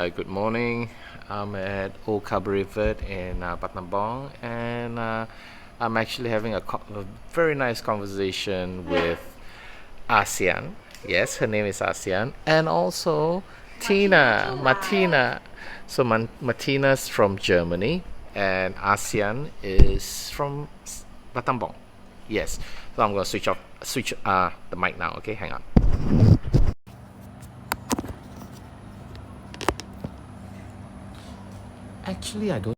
Good morning. I'm at Old Cabaret in Battambang, and I'm actually having a very nice conversation with Ahsean. Yes, her name is Ahsean, and also Martina. So Martina's from Germany, and Ahsean is from Battambang. Yes. So I'm gonna switch the mic now. Okay, hang on. Actually, I don't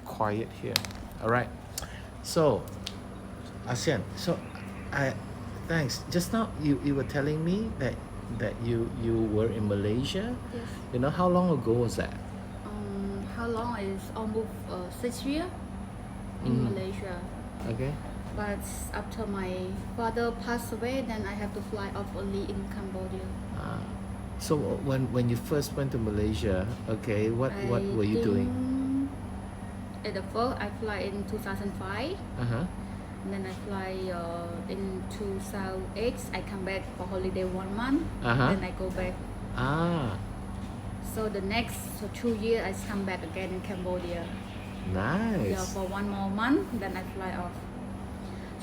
quiet here. All right. So, ASEAN. So, I thanks. Just now you were telling me that you were in Malaysia. Yes. You know how long ago was that? How long is almost 6 years in Malaysia. Okay. But after my father passed away, then I have to fly off only in Cambodia. So when you first went to Malaysia, okay, what were you doing? At the first, I fly in 2005. Uh-huh. And then I fly in 2008. I come back for holiday 1 month. Then I go back. So the next 2 years, I come back again in Cambodia. Nice. Yeah, for 1 more month, then I fly off.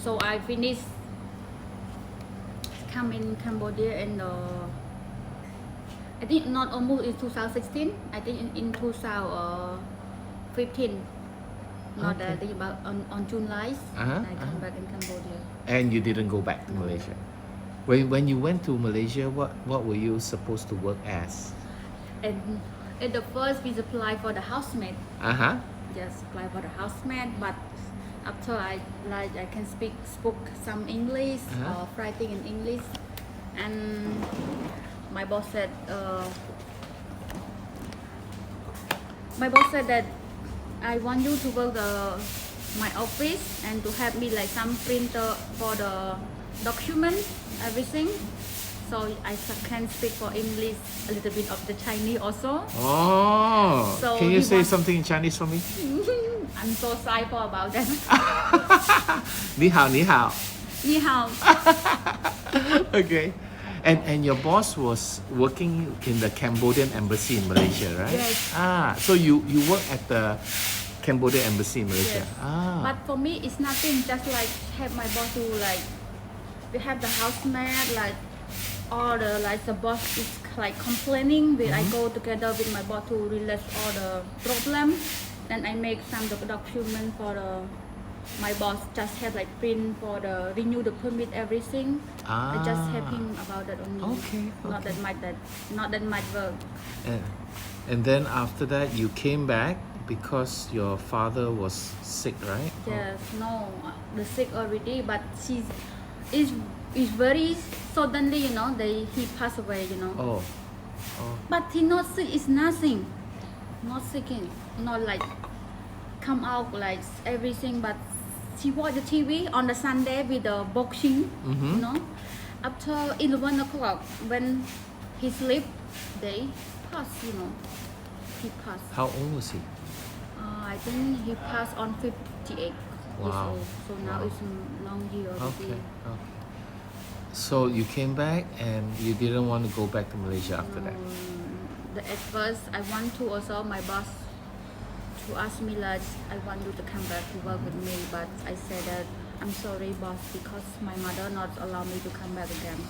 So I finished come in Cambodia and I think not almost in 2016. I think in 2015. Not Okay. I think about on July. I come back in Cambodia. And you didn't go back to Malaysia. When you went to Malaysia, what were you supposed to work as? And at the first we apply for the housemaid. Just apply for the housemaid, but after I can spoke some English or writing in English, and my boss said that I want you to work my office and to help me like some printer for the document everything. So I can speak for English a little bit of the Chinese also. Oh, So can you he say want- something in Chinese for me? I'm so sorry for about that. 你好,你好.你好. Okay. And your boss was working in the Cambodian embassy in Malaysia, right? Yes. So you work at the Cambodian embassy in Malaysia. Yes. But for me, it's nothing. Just like have my boss to like, we have the housemaid like, all the like the boss is like complaining. I go together with my boss to release all the problem. Then I make some document for my boss just have like print for the renew the permit everything. I just help him about that only. Okay. Not that much work. And then after that, you came back because your father was sick, right? Yes, no, the sick already, but is very suddenly, he passed away, Oh. But he not sick, it's nothing, not sick, not like come out like everything, but he watch the TV on the Sunday with the boxing, After 11 o'clock when he sleep, they pass, he passed. How old was he? I think he passed on 58 years Wow. old. So now it's long year already. Okay. So you came back and you didn't want to go back to Malaysia after that? At first, I want to also my boss to ask me like I want you to come back to work with me, but I said that I'm sorry, boss, because my mother not allow me to come back again.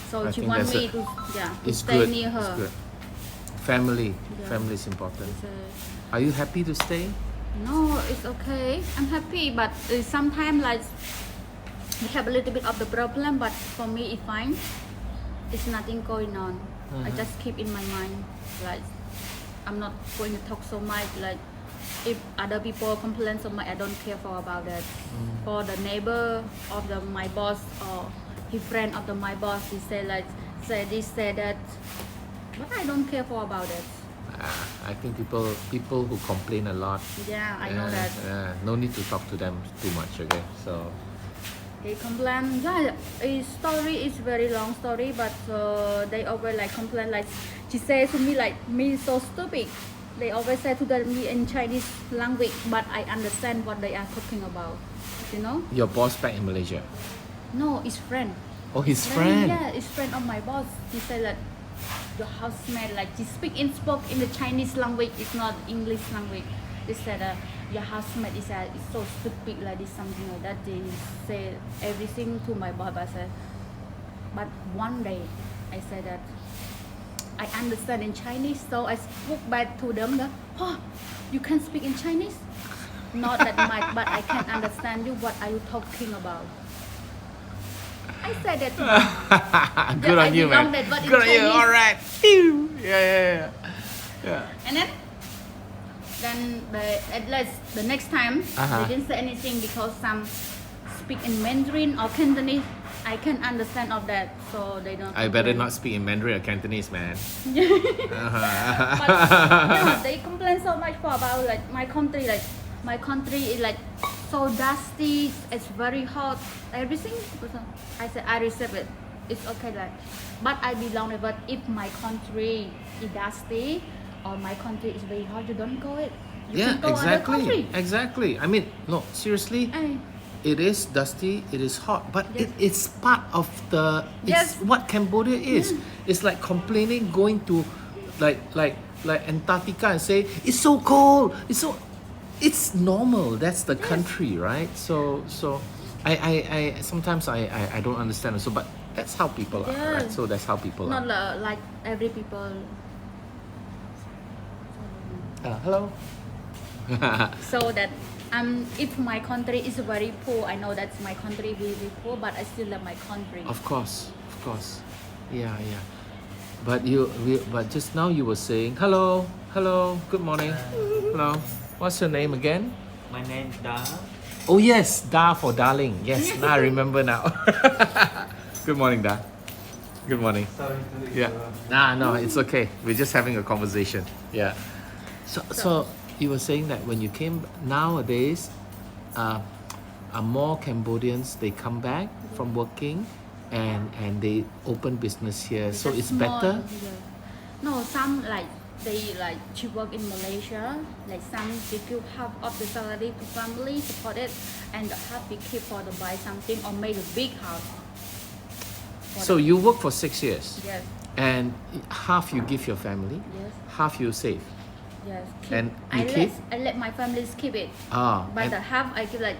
So she want me to stay good. near her. It's good. Family Yeah. is important. So, Are you happy to stay? no, it's okay. I'm happy, but sometimes like we have a little bit of the problem, but for me it's fine. It's nothing going on. I just keep in my mind like I'm not going to talk so much. Like if other people complain so much, I don't care for about that. For the neighbor of my boss or his friend of my boss, he say this, say that, but I don't care for about it. I think people who complain a lot. Yeah, I know that. No need to talk to them too much. Okay, so. They complain. Yeah, his story is very long story, but they always like complain. Like she says to me, like me so stupid. They always say to me in Chinese language, but I understand what they are talking about. Your boss back in Malaysia? No, it's friend. Oh, his friend. Yeah, it's friend of my boss. He said that your housemate like she spoke in the Chinese language, it's not English language. They said your housemate is so stupid like this, something like that. They say everything to my boss. I said, but one day I said that I understand in Chinese, so I spoke back to them that, oh, you can speak in Chinese? Not that much, but I can understand you. What are you talking about? I said that to them. Good on you, man. That, but Good on you. Chinese. All right. Phew. Yeah. And then at least the next time they didn't say anything because some speak in Mandarin or Cantonese. I can understand of that, so they don't. I better not speak in Mandarin or Cantonese, man. But yeah, they complain so much for about like my country. Like my country is like so dusty. It's very hot. Everything. I said I accept it. It's okay, like, but I belong there. But if my country is dusty or my country is very hot, you don't go it. You can go other country. Exactly. I mean, no, seriously. It is dusty, it is hot, but Yes. it's part of the. It's Yes. what Cambodia is. It's like complaining going to, like Antarctica and say it's so cold. It's normal. That's the country, right? So I sometimes I don't understand. So, but that's how people are, right? So that's how people Not are. like every people. Hello. So that if my country is very poor, I know that my country will be poor, but I still love my country. Of course. Yeah. But but just now you were saying hello, good morning, hello. What's your name again? My name is Da. Oh yes, Da for darling. Yes, now I remember now. Good morning, Da. Good morning. Sorry to Yeah. No, it's okay. We're just having a conversation. Yeah. So you were saying that when you came nowadays, more Cambodians they come back from working, and they open business here. So it's Small, better. yeah. No, some like they like she work in Malaysia. Like some they give half of the salary to family support it, and the half we keep for to buy something or make a big house. So you work for 6 years, Yes, and half you give your family, yes, half you save. yes. And you keep? I let my family keep it. But And the half I give like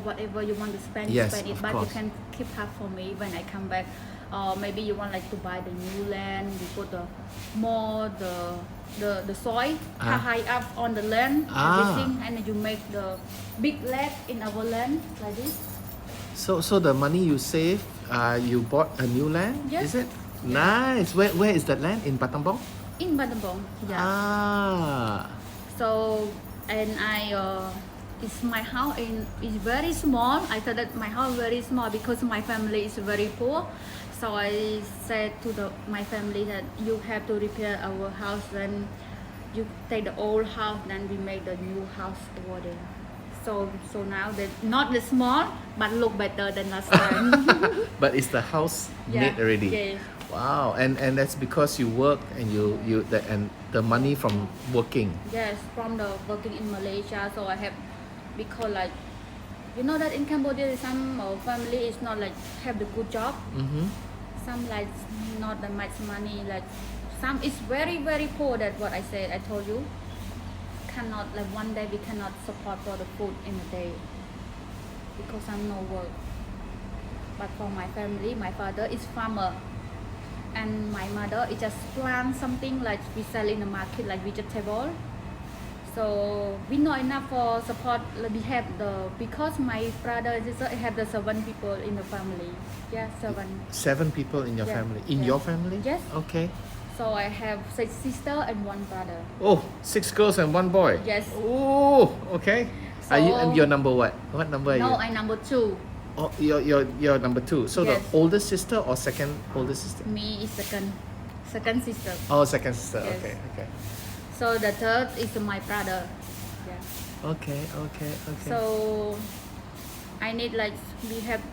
whatever you want to spend, Yes, spend it. of But course. you can keep half for me when I come back. Maybe you want like to buy the new land. We put the soil high up on the land, everything, and then you make the big lake in our land like this. so the money you save, you bought a new land. Yes. Is it? Nice. Where is that land? In Battambang? In Battambang, yeah. So and it's my house is very small. I thought that my house very small because my family is very poor. So I said to my family that you have to repair our house. Then you take the old house, then we make the new house over there. So now that not the small, but look better than last time. But is the house Yeah, made already? yeah. Wow. And that's because you work and and the money from working. Yes, from the working in Malaysia. So I have, because like, you know that in Cambodia some family is not like have the good job. Mm-hmm. Some like not that much money. Like some is very very poor. That what I said. I told you. Cannot like one day we cannot support for the food in a day because I'm no work. But for my family, my father is farmer. And my mother is just plant something like we sell in the market like vegetable. So we not enough for support. Like we have because my brother and sister have the 7 people in the family. Yeah, 7. 7 people in your Yeah, family. In yeah. your family? Yes. Okay. So I have 6 sisters and 1 brother. Oh, 6 girls and 1 boy. Yes. Oh, okay. Are you So- your number what? What number are you? No, I number 2. Oh, you're number 2. So Yes. the older sister or second older sister? Me is second sister. Oh, second sister. Yes. Okay. So the third is my brother. Yeah. Okay. So I need like we have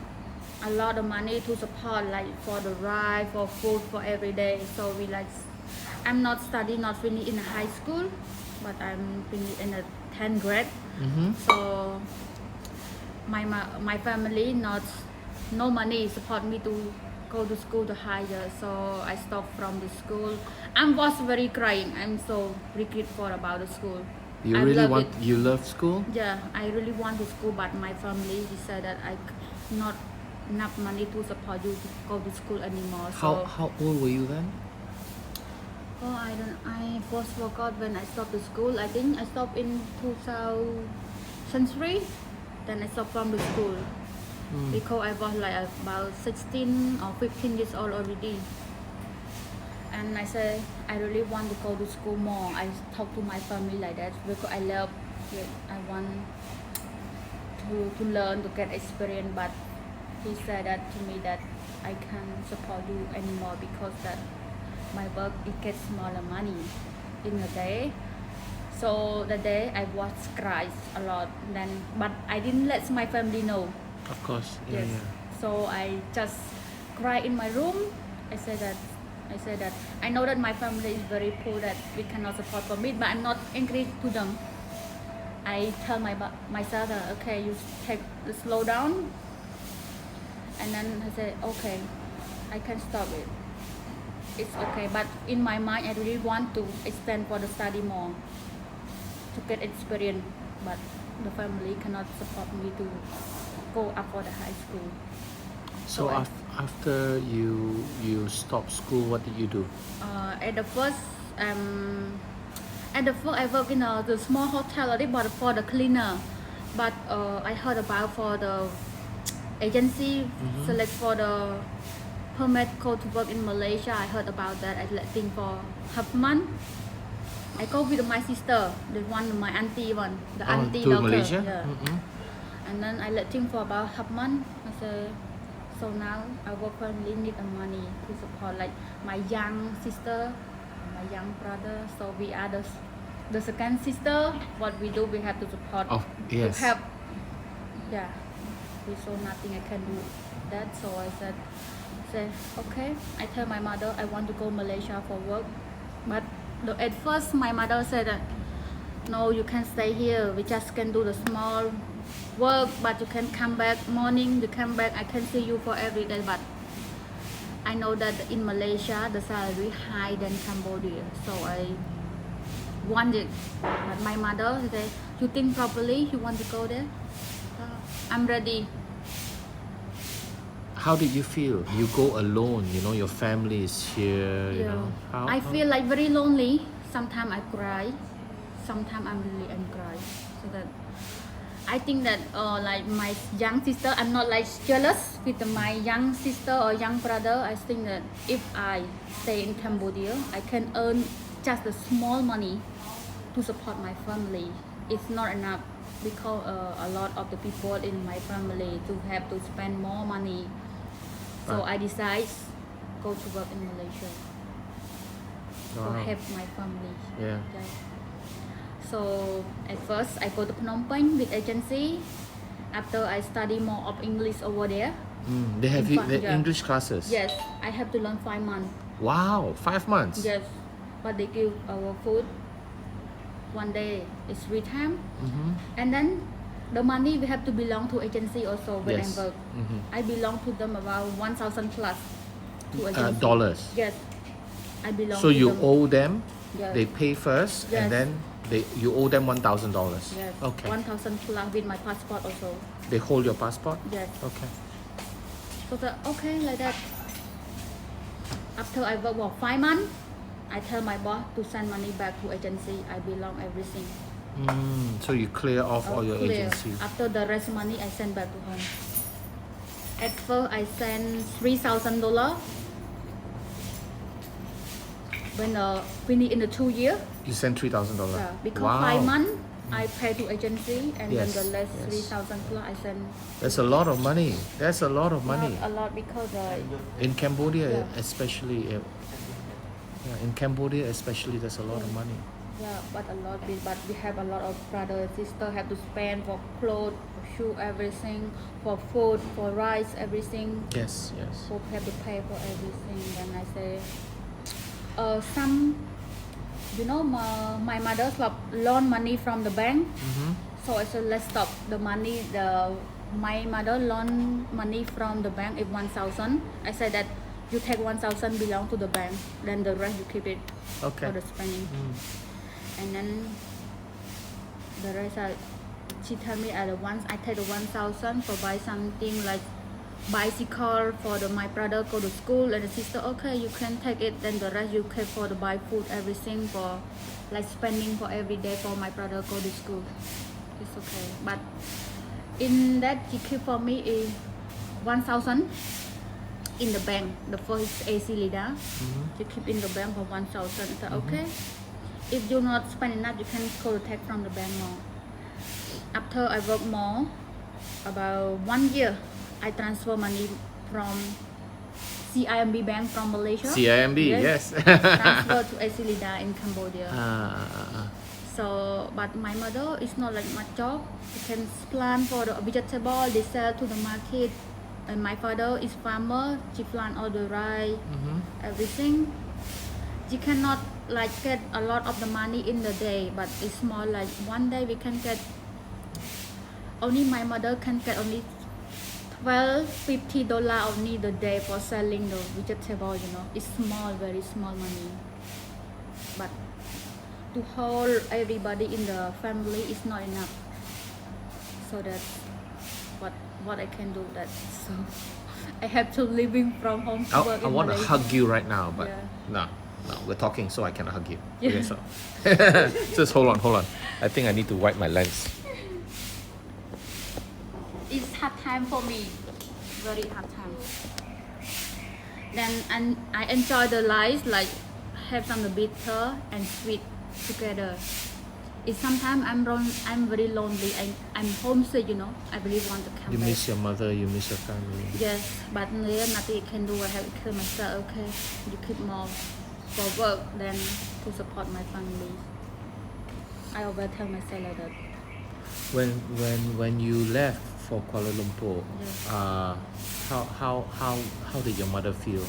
a lot of money to support like for the ride, for food, for every day. So we like I'm not studying, not finished in high school, but I'm finished in the 10th grade. Mm-hmm. So my family no money support me to go to school to higher. So I stopped from the school I was very crying. I'm so regretful about the school. You I really love want, it. you love school? Yeah, I really want to school, but my family decided I not enough money to support you to go to school anymore. So How old were you then? I was forgot when I stopped the school. I think I stopped in 2003. Then I stopped from the school because I was like about 16 or 15 years old already. And I said I really want to go to school more. I talk to my family like that because I love it. I want to learn, to get experience. But he said that to me that I can't support you anymore because that my work it gets smaller money in a day. So the day I was cries a lot. Then but I didn't let my family know. Of course. Yeah, Yes. yeah. So I just cry in my room. I said that I know that my family is very poor, that we cannot support for me, but I'm not angry to them. I tell myself that okay, you slow down, and then I said okay, I can stop it. It's okay, but in my mind I really want to extend for the study more to get experience, but the family cannot support me to go up for the high school. So So after you stopped school, what did you do? At the first I work in the small hotel already, but for the cleaner. But I heard about for the agency select for the permit go to work in Malaysia. I heard about that. I letting for half month. I go with my sister, the one my auntie one, the auntie to local. Malaysia? Yeah. And then I letting for about half month. I say, so now our family need money to support like my young sister, my young brother. So we are the second sister. What we do, we have to support. Oh, yes. To help. Yeah. We saw nothing I can do that. So I said okay. I tell my mother I want to go Malaysia for work, but at first my mother said that no, you can stay here. We just can do the small work, but you can come back morning. You come back, I can see you for every day. But I know that in Malaysia the salary high than Cambodia, so I wanted. But my mother said, you think properly? You want to go there? I'm ready. How did you feel? You go alone, you know, your family is here, you know. I feel like very lonely. Sometimes I cry. Sometimes I'm really angry. So that I think that like my young sister, I'm not like jealous with my young sister or young brother. I think that if I stay in Cambodia, I can earn just a small money to support my family. It's not enough because a lot of the people in my family to have to spend more money. So I decide go to work in Malaysia to help my family. Yeah. So at first I go to Phnom Penh with agency. After I study more of English over there. They have Yeah. English classes? Yes, I have to learn 5 months. Wow, 5 months? Yes, but they give our food one day. It's 3 times. And then the money we have to belong to agency also when Yes. I work. I belong to them about 1,000 plus to agency. Dollars? Yes, I belong So to you them. owe them, Yes. they pay first, Yes. and then you owe them $1,000? Yes, Okay. 1,000 plus with my passport also. They hold your passport? Yes. Okay. So okay like that. After I work for 5 months, I tell my boss to send money back to agency. I belong everything. So you clear off all your Clear. agencies? After the rest money, I send back to home. At first, I send $3,000. When finish in the 2 years, You sent $3,000? because Wow. 5 months I pay to agency, and Yes, then the rest yes. 3,000 plus I send. That's a lot of money. That's a lot of money. Not a lot because In Cambodia, Yeah. especially. In Cambodia, especially, there's a lot of money. yeah, but a lot but we have a lot of brother sister have to spend for clothes, for shoe, everything, for food, for rice, everything. Yes, yes. So have to pay for everything. Then I say, some, you know, my mother loan money from the bank. So I said, let's stop the money. My mother loan money from the bank is 1,000. I said that you take 1,000 belong to the bank, then the rest you keep it Okay. for the spending. And then the rest she tell me once I take the 1,000 for buy something like bicycle for my brother go to school, and the sister, okay, you can take it, then the rest you keep for the buy food, everything for like spending for every day for my brother go to school. It's okay, but in that she keep for me is 1,000 in the bank. The first AC leader, you keep in the bank for 1,000. I said, okay, if you not spend enough, you can go to take from the bank more. After I work more, about 1 year, I transfer money from CIMB bank from Malaysia. CIMB, yes. Transfer to AC leader in Cambodia. Ah. So, but my mother is not like much job. She can plant for the vegetable, they sell to the market. And my father is farmer. She plant all the rice, everything. She cannot like get a lot of the money in the day, but it's more like one day we can get. Only my mother can get only $12-$50 only the day for selling the vegetable. You know, it's small, very small money. But to hold everybody in the family is not enough. So that's what I can do. That so I have to living from home to work I in want to Malaysia. hug you right now, but Yeah. no, we're talking, so I cannot hug you. Yeah. Okay, so just hold on. I think I need to wipe my lens. It's hard time for me, very hard time. Then and I enjoy the life, like have some bitter and sweet together. It's sometimes I'm very lonely. I'm homesick, you know. I really want to come You back. miss your mother, you miss your family. Yes, but there's nothing I can do. I have to kill myself. Okay, you keep more for work than to support my family. I always tell myself like that. When you left for Kuala Lumpur, Yes. how did your mother feel?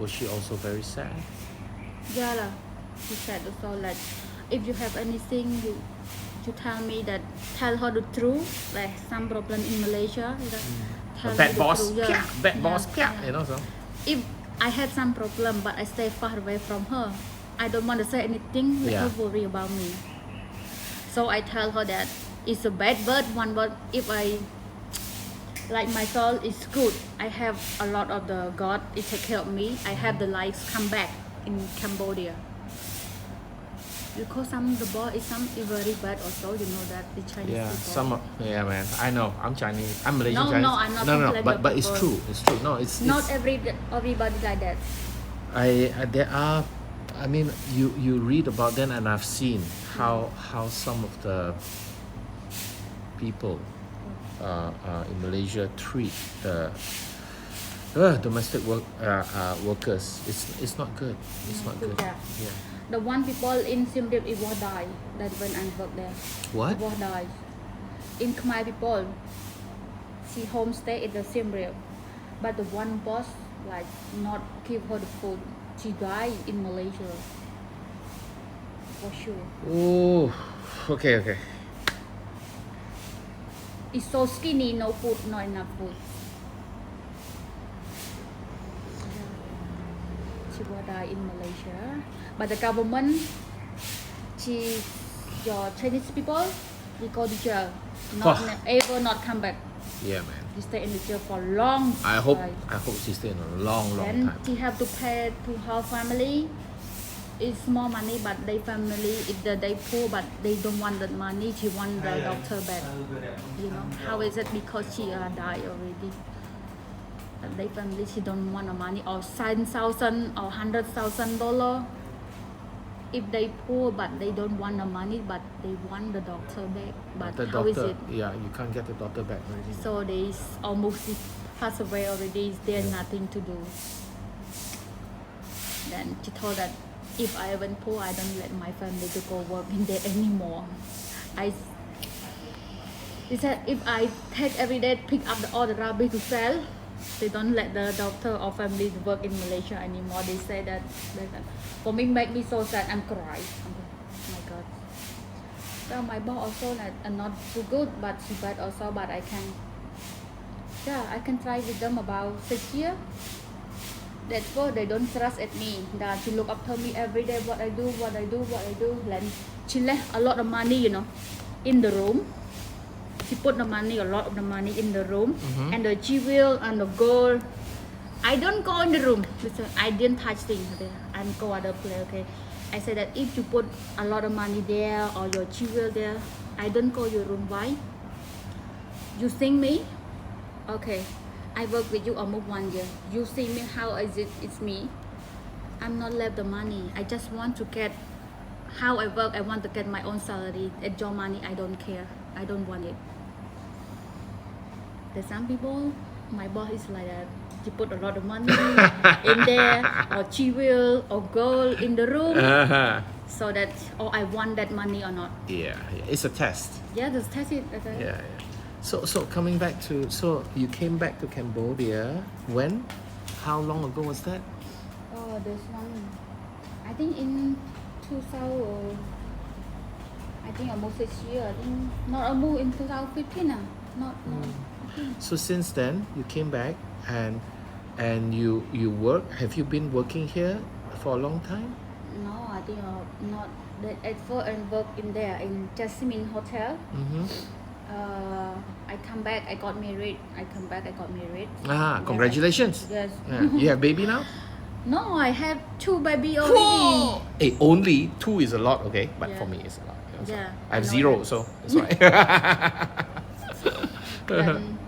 Was she also very sad? Yeah, lah. She said also like, if you have anything, you tell me that. Tell her the truth. Like some problem in Malaysia, tell Bad me the boss, truth. Yeah. bad boss, Yeah. you know so. If I have some problem, but I stay far away from her, I don't want to say anything. Let her worry about me. So I tell her that it's a bad word, one word. If I like my soul is good, I have a lot of the God. It take care of me. I have the life come back in Cambodia. Because the boy is very bad also, you know that the Chinese people. Man. I know. I'm Chinese. I'm Malaysian No, Chinese. no, I'm not No, complaining but about it's people. true. It's true. No, it's Not everybody like that. there are. I mean, you read about them, and I've seen how some of the people in Malaysia treat domestic workers. It's not good. It's not good. Yeah. The one people in Siem Reap, it was die. That when I work there. What? It was die. In Khmer people, she homestay in the Siem Reap, but the one boss like not give her the food. She died in Malaysia. For sure. Oh, okay. It's so skinny, no food, not enough food. She will die in Malaysia, but the government, your Chinese people, they go to jail, ever not come back. Yeah, man. They stay in the jail for long I hope time. she stay in a long Then time. she have to pay to her family. It's more money, but they family, if they poor, but they don't want that money. She want the doctor back. You know how is it? Because she died already. But they family, she don't want the money or $10,000 or $100,000. If they poor, but they don't want the money, but they want the doctor back. But The how is doctor, it? yeah, you can't get the doctor back already. So they almost passed away already. There's nothing to do. Then she told that if I went poor, I don't let my family to go work in there anymore. She said if I take every day pick up all the rubbish to sell, they don't let the doctor or family to work in Malaysia anymore. They say that. For me, make me so sad. I'm crying. Oh my God. So my boss also not too good, but she bad also. But I can try with them about 6 years. Therefore, they don't trust at me. That she look after me every day. What I do. Like she left a lot of money, in the room. She put a lot of the money in the room, and the jewel and the gold. I don't go in the room. Listen, I didn't touch things there. I go other place. Okay, I said that if you put a lot of money there or your jewel there, I don't go your room. Why? You think me? Okay. I work with you almost 1 year. You see me how is it? It's me. I'm not left the money. I just want to get how I work. I want to get my own salary. At your money, I don't care. I don't want it. There's some people, my boss is like that. She put a lot of money in there, or jewel or gold in the room, so that I want that money or not. Yeah, it's a test. Yeah, just test it. Okay. Yeah. So coming back to, so you came back to Cambodia when? How long ago was that? Oh, this one, I think in 2000. I think almost 6 years. I think not almost in 2015. Not. So since then you came back and you work. Have you been working here for a long time? No, I think not. At first I work in there in Jasmine Hotel. I come back. I got married. I come back. I got married. Congratulations. Yes. Yeah. You have baby now? No, I have 2 baby already. Hey, only 2 is a lot, okay? But for me, it's a lot. So Yeah, I have I know 0, that. so that's why. Then,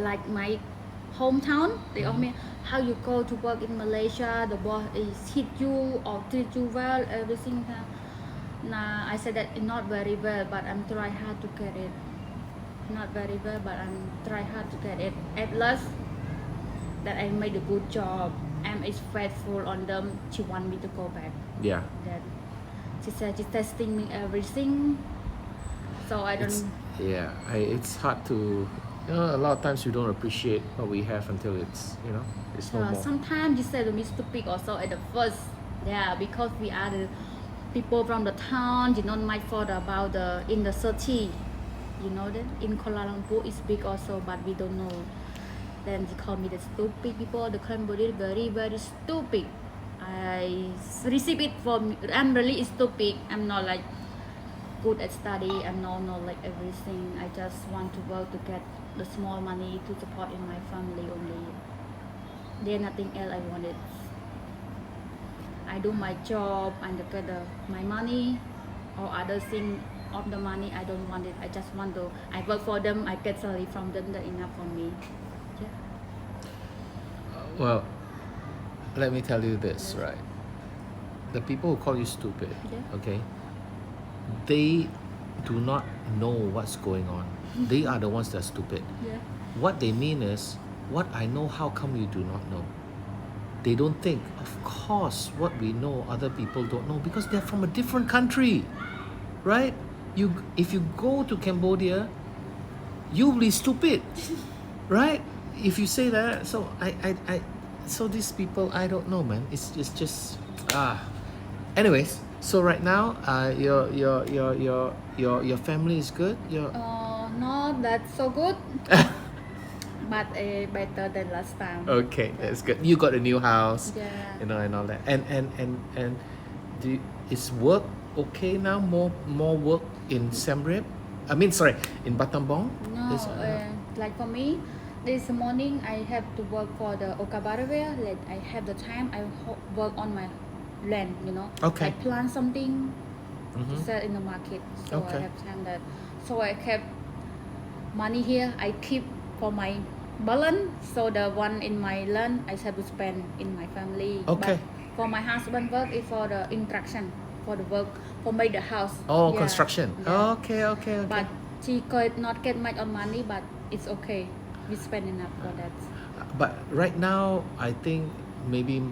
like my hometown, they ask me how you go to work in Malaysia. The boss is hit you or treat you well, everything. Nah, I said that not very well, but I'm try hard to get it. Not very well, but I'm try hard to get it. At last, that I made a good job. I'm is faithful on them. She want me to go back. Yeah. Then she said she's testing me everything. So I don't. It's hard to, a lot of times you don't appreciate what we have until it's no more. Sometimes you say to me stupid also at the first. Yeah, because we are the people from the town. You know my fault about in the city. You know that in Kuala Lumpur is big also, but we don't know. Then they call me the stupid people. The Cambodians very very stupid. I receive it from. I'm really stupid. I'm not like good at study. I'm not like everything. I just want to work to get the small money to support in my family only. There's nothing else I wanted. I do my job and get my money or other thing of the money. I don't want it. I just want to. I work for them. I get salary from them. That's enough for me. Yeah. Well, let me tell you this, right? The people who call you stupid, okay, they do not know what's going on. They are the ones that are stupid. Yeah. What they mean is, what I know, how come you do not know? They don't think, of course, what we know, other people don't know because they're from a different country, right? If you go to Cambodia, you'll be stupid, right? If you say that, so so these people, I don't know, man. It's just Anyways, so right now, your family is good. Not that so good. But better than last time. Okay, that's good. You got a new house, Yeah. and all that. And is work okay now? More work in Siem Reap? I mean, sorry, in Battambang? No, like for me, this morning I have to work for the Okabarware. Like I have the time, I work on my land, Okay. I plant something to sell in the market. So Okay. I have time that. So I kept money here. I keep for my balance. So the one in my land, I have to spend in my family. Okay. But for my husband work is for the instruction, for the work, for make the house. Oh, Yeah. construction. Yeah. Okay. But she could not get much on money, but it's okay. We spend enough for that. But right now, I think maybe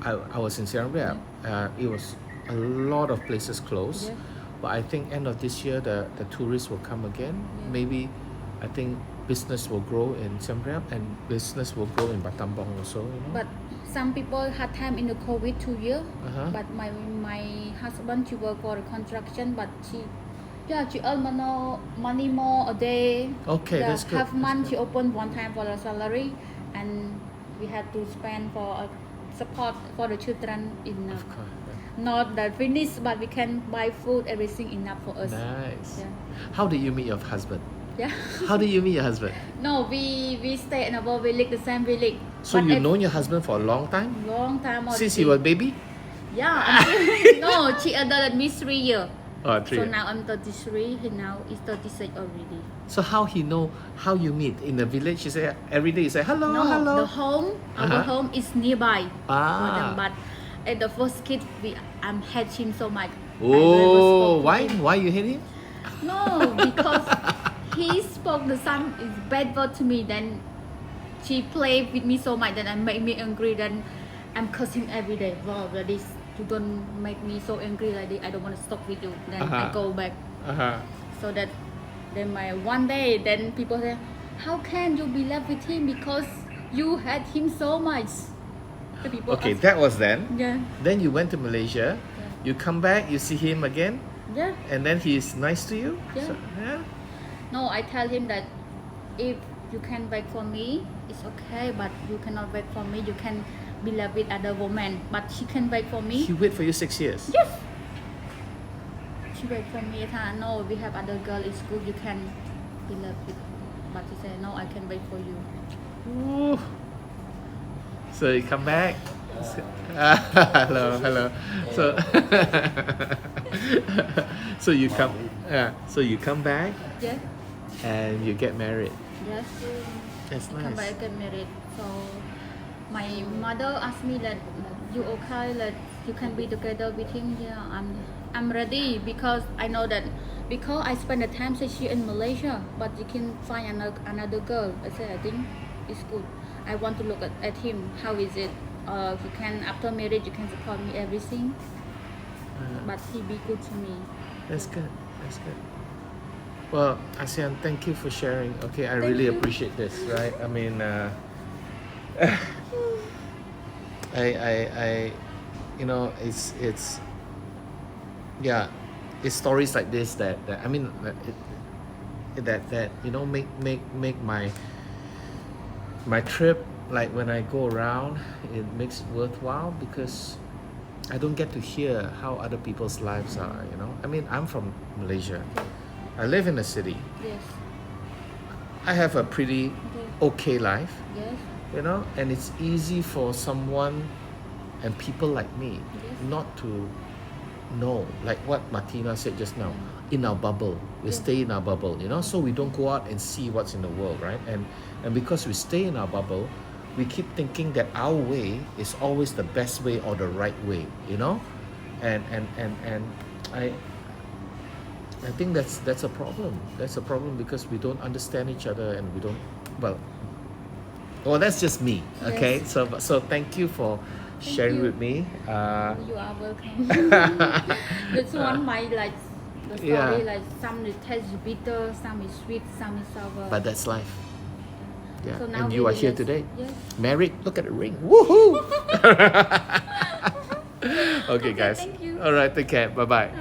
I was in Siem Reap. It was a lot of places closed. Yeah. But I think end of this year, the tourists will come again. Yeah. Maybe, I think business will grow in Siem Reap and business will grow in Battambang also. But some people had time in the COVID 2 years. But my husband, she work for the construction, but she earn money more a day. Okay, that's good. Half month she opened one time for the salary, and we had to spend for support for the children enough. Of course. Not that finished, but we can buy food, everything enough for us. Nice. Yeah. How did you meet your husband? Yeah. How did you meet your husband? No, we stay in our village, the same village. So But you at known your husband for a long time? long time already. Since you were a baby? Yeah. Until, no, she older than me 3 years. Oh, 3 So years. now I'm 33. He now is 36 already. So how he know how you meet in the village? You say every day. You say hello, No, hello. the home, our Uh-huh. home is nearby. Ah. But at the first kid, I hate him so much. I Oh, never spoke to why? him. Why you hate him? No, because he spoke the some is bad word to me. Then she played with me so much that I made me angry. Then I'm cursing every day. Wow, that is you don't make me so angry like this. I don't want to stop with you. Then I Uh-huh. go back. Uh-huh. So that then my one day then people say, how can you be left with him because you had him so much? The people Okay, ask, that was then. yeah, Then you went to Malaysia. You come back, you see him again, yeah. and then he's nice to you. Yeah. Yeah. No, I tell him that if you can wait for me, it's okay, but you cannot wait for me. You can be left with other woman, but she can wait for me. He wait for you 6 years. Yes. She wait for me. No, we have other girl. It's good. You can be left with. But he said no. I can wait for you. Ooh. So you come back. Hello, hello. So, so you come, so you come back Yes. and you get married. Yes. That's Come nice. back and married. So my mother asked me that you okay, that you can be together with him. Yeah, I'm ready because I know that because I spend the time 6 years in Malaysia, but you can find another girl. I said I think it's good. I want to look at him. How is it? You can after marriage you can support me everything, but he be good to me. That's good. That's good. Well, Ahsean, thank you for sharing. Okay, I Thank really you. appreciate this. Right? I mean, I, you know, it's, yeah, it's stories like this that I mean, that you know make my trip, like when I go around, it makes it worthwhile because I don't get to hear how other people's lives are. You know, I mean, I'm from Malaysia. I live in a city. Yes. I have a pretty okay life, Yes. you know, and it's easy for someone and people like me Yes. not to know, like what Martina said just now, in our bubble. We stay in our bubble, you know, so we don't go out and see what's in the world, right? And because we stay in our bubble, we keep thinking that our way is always the best way or the right way, you know, and I think that's a problem. That's a problem because we don't understand each other and we don't. Well, that's just me. Okay, Yes. so thank you for sharing you. with me. You are welcome. This one might like the story, Yeah. like some it tastes bitter, some is sweet, some is sour. But that's life. Yeah, So now and we you are will here just- today, Yes. married. Look at the ring. Woohoo! Okay, guys. thank you. All right, take care. Bye bye.